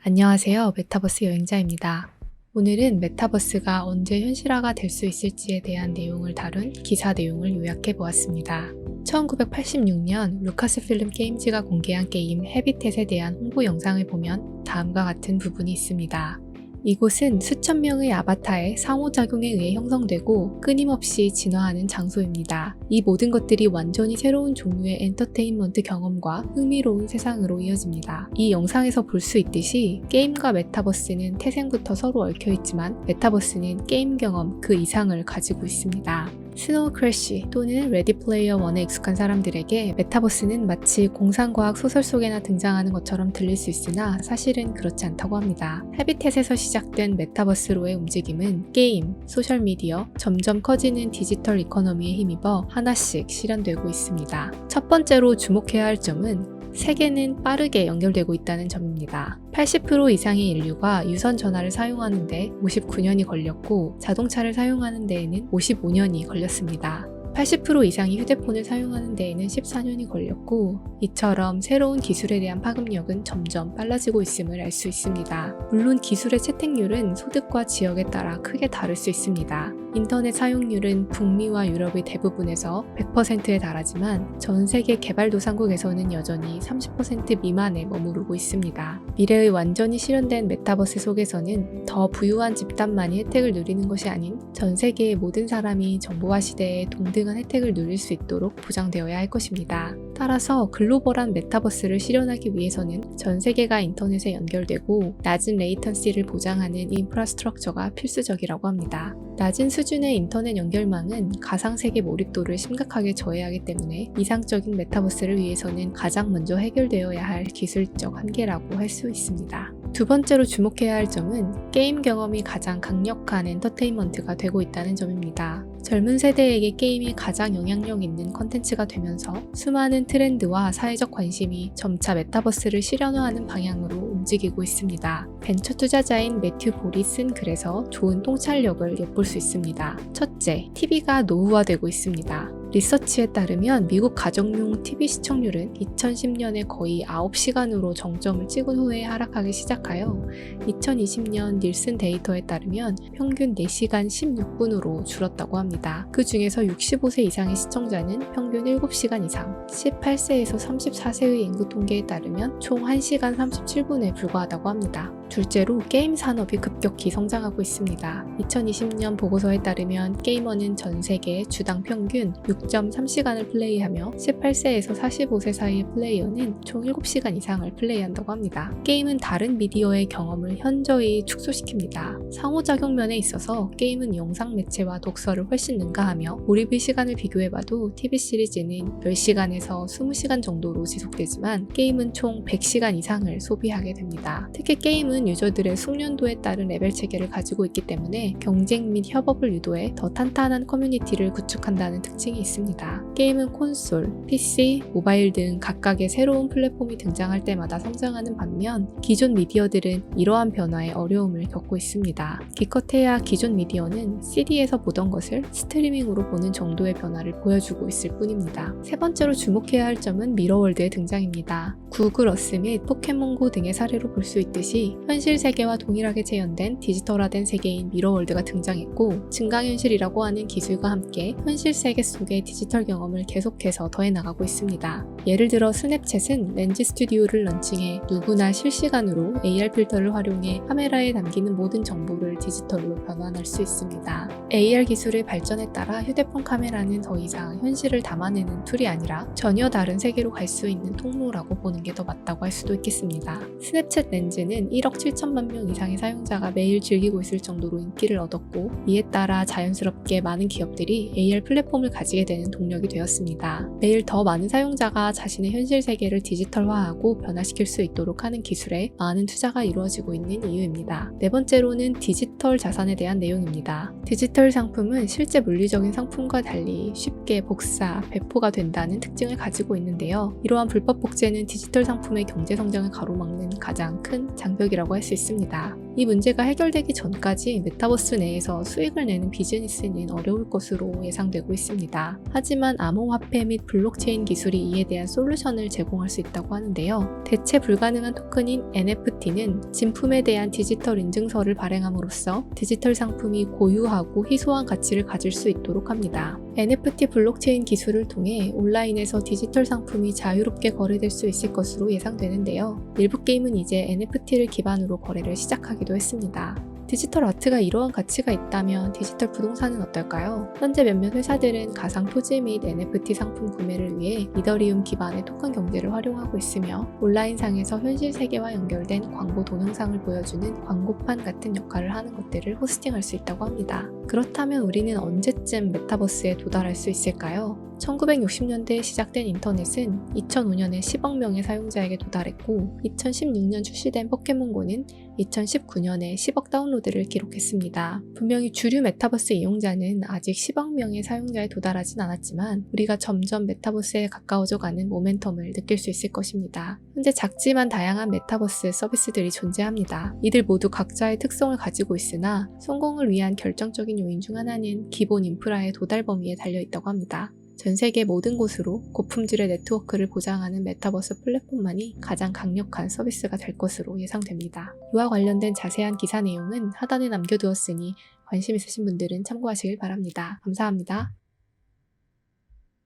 안녕하세요. 메타버스 여행자입니다. 오늘은 메타버스가 언제 현실화가 될 수 있을지에 대한 내용을 다룬 기사 내용을 요약해 보았습니다. 1986년 루카스필름 게임즈가 공개한 게임 헤비텟에 대한 홍보 영상을 보면 다음과 같은 부분이 있습니다. 이곳은 수천 명의 아바타의 상호작용에 의해 형성되고 끊임없이 진화하는 장소입니다. 이 모든 것들이 완전히 새로운 종류의 엔터테인먼트 경험과 흥미로운 세상으로 이어집니다. 이 영상에서 볼 수 있듯이 게임과 메타버스는 태생부터 서로 얽혀있지만 메타버스는 게임 경험 그 이상을 가지고 있습니다. 스노우 크래쉬 또는 레디 플레이어 1에 익숙한 사람들에게 메타버스는 마치 공상과학 소설 속에나 등장하는 것처럼 들릴 수 있으나 사실은 그렇지 않다고 합니다. 헤비텟에서 시작된 메타버스로의 움직임은 게임, 소셜미디어, 점점 커지는 디지털 이코노미에 힘입어 하나씩 실현되고 있습니다. 첫 번째로 주목해야 할 점은 세계는 빠르게 연결되고 있다는 점입니다. 80% 이상의 인류가 유선 전화를 사용하는 데 59년이 걸렸고 자동차를 사용하는 데에는 55년이 걸렸습니다. 80% 이상이 휴대폰을 사용하는 데에는 14년이 걸렸고 이처럼 새로운 기술에 대한 파급력은 점점 빨라지고 있음을 알 수 있습니다. 물론 기술의 채택률은 소득과 지역에 따라 크게 다를 수 있습니다. 인터넷 사용률은 북미와 유럽의 대부분에서 100%에 달하지만 전 세계 개발도상국에서는 여전히 30% 미만에 머무르고 있습니다. 미래의 완전히 실현된 메타버스 속에서는 더 부유한 집단만이 혜택을 누리는 것이 아닌 전 세계의 모든 사람이 정보화 시대에 동등한 혜택을 누릴 수 있도록 보장되어야 할 것입니다. 따라서 글로벌한 메타버스를 실현하기 위해서는 전 세계가 인터넷에 연결되고 낮은 레이턴시를 보장하는 인프라스트럭처가 필수적이라고 합니다. 낮은 수준의 인터넷 연결망은 가상세계 몰입도를 심각하게 저해하기 때문에 이상적인 메타버스를 위해서는 가장 먼저 해결되어야 할 기술적 한계라고 할 수 있습니다. 두 번째로 주목해야 할 점은 게임 경험이 가장 강력한 엔터테인먼트가 되고 있다는 점입니다. 젊은 세대에게 게임이 가장 영향력 있는 컨텐츠가 되면서 수많은 트렌드와 사회적 관심이 점차 메타버스를 실현화하는 방향으로 움직이고 있습니다. 벤처 투자자인 매튜 볼이 쓴 글에서 좋은 통찰력을 엿볼 수 있습니다. 첫째, TV가 노후화되고 있습니다. 리서치에 따르면 미국 가정용 TV 시청률은 2010년에 거의 9시간으로 정점을 찍은 후에 하락하기 시작하여 2020년 닐슨 데이터에 따르면 평균 4시간 16분으로 줄었다고 합니다. 그 중에서 65세 이상의 시청자는 평균 7시간 이상, 18세에서 34세의 인구 통계에 따르면 총 1시간 37분에 불과하다고 합니다. 둘째로 게임 산업이 급격히 성장하고 있습니다. 2020년 보고서에 따르면 게이머는 전 세계 주당 평균 6.3시간을 플레이하며 18세에서 45세 사이의 플레이어는 총 7시간 이상을 플레이한다고 합니다. 게임은 다른 미디어의 경험을 현저히 축소시킵니다. 상호작용 면에 있어서 게임은 영상 매체와 독서를 훨씬 능가하며 몰입의 시간을 비교해봐도 TV 시리즈는 10시간에서 20시간 정도로 지속되지만 게임은 총 100시간 이상을 소비하게 됩니다. 특히 게임은 유저들의 숙련도에 따른 레벨 체계를 가지고 있기 때문에 경쟁 및 협업을 유도해 더 탄탄한 커뮤니티를 구축한다는 특징이 있습니다. 게임은 콘솔, PC, 모바일 등 각각의 새로운 플랫폼이 등장할 때마다 성장하는 반면 기존 미디어들은 이러한 변화에 어려움을 겪고 있습니다. 기껏해야 기존 미디어는 CD에서 보던 것을 스트리밍으로 보는 정도의 변화를 보여주고 있을 뿐입니다. 세 번째로 주목해야 할 점은 미러월드의 등장입니다. 구글 어스 및 포켓몬고 등의 사례로 볼 수 있듯이 현실 세계와 동일하게 재현된 디지털화된 세계인 미러월드가 등장했고 증강현실이라고 하는 기술과 함께 현실 세계 속의 디지털 경험을 계속해서 더해나가고 있습니다. 예를 들어 스냅챗은 렌즈 스튜디오를 런칭해 누구나 실시간으로 AR 필터를 활용해 카메라에 담기는 모든 정보를 디지털로 변환할 수 있습니다. AR 기술의 발전에 따라 휴대폰 카메라는 더 이상 현실을 담아내는 툴이 아니라 전혀 다른 세계로 갈 수 있는 통로라고 보는 게 더 맞다고 할 수도 있겠습니다. 스냅챗 렌즈는 1억 7천만 명 이상의 사용자가 매일 즐기고 있을 정도로 인기를 얻었고 이에 따라 자연스럽게 많은 기업들이 AR 플랫폼을 가지게 되는 동력이 되었습니다. 매일 더 많은 사용자가 자신의 현실 세계를 디지털화하고 변화시킬 수 있도록 하는 기술에 많은 투자가 이루어지고 있는 이유입니다. 네 번째로는 디지털 자산에 대한 내용입니다. 디지털 상품은 실제 물리적인 상품과 달리 쉽게 복사, 배포가 된다는 특징을 가지고 있는데요. 이러한 불법 복제는 디지털 상품의 경제 성장을 가로막는 가장 큰 장벽이라고 할 수 있습니다. 이 문제가 해결되기 전까지 메타버스 내에서 수익을 내는 비즈니스는 어려울 것으로 예상되고 있습니다. 하지만 암호화폐 및 블록체인 기술이 이에 대한 솔루션을 제공할 수 있다고 하는데요. 대체 불가능한 토큰인 NFT는 진품에 대한 디지털 인증서를 발행함으로써 디지털 상품이 고유하고 희소한 가치를 가질 수 있도록 합니다. NFT 블록체인 기술을 통해 온라인에서 디지털 상품이 자유롭게 거래될 수 있을 것으로 예상되는데요. 일부 게임은 이제 NFT를 기반으로 거래를 시작하기도 했습니다. 디지털 아트가 이러한 가치가 있다면 디지털 부동산은 어떨까요? 현재 몇몇 회사들은 가상 토지 및 NFT 상품 구매를 위해 이더리움 기반의 토큰 경제를 활용하고 있으며 온라인상에서 현실 세계와 연결된 광고 동영상을 보여주는 광고판 같은 역할을 하는 것들을 호스팅할 수 있다고 합니다. 그렇다면 우리는 언제쯤 메타버스에 도달할 수 있을까요? 1960년대에 시작된 인터넷은 2005년에 10억 명의 사용자에게 도달했고 2016년 출시된 포켓몬고는 2019년에 10억 다운로드를 기록했습니다. 분명히 주류 메타버스 이용자는 아직 10억 명의 사용자에 도달하진 않았지만 우리가 점점 메타버스에 가까워져 가는 모멘텀을 느낄 수 있을 것입니다. 현재 작지만 다양한 메타버스 서비스들이 존재합니다. 이들 모두 각자의 특성을 가지고 있으나 성공을 위한 결정적인 요인 중 하나는 기본 인프라의 도달 범위에 달려있다고 합니다. 전 세계 모든 곳으로 고품질의 네트워크를 보장하는 메타버스 플랫폼만이 가장 강력한 서비스가 될 것으로 예상됩니다. 이와 관련된 자세한 기사 내용은 하단에 남겨두었으니 관심 있으신 분들은 참고하시길 바랍니다. 감사합니다.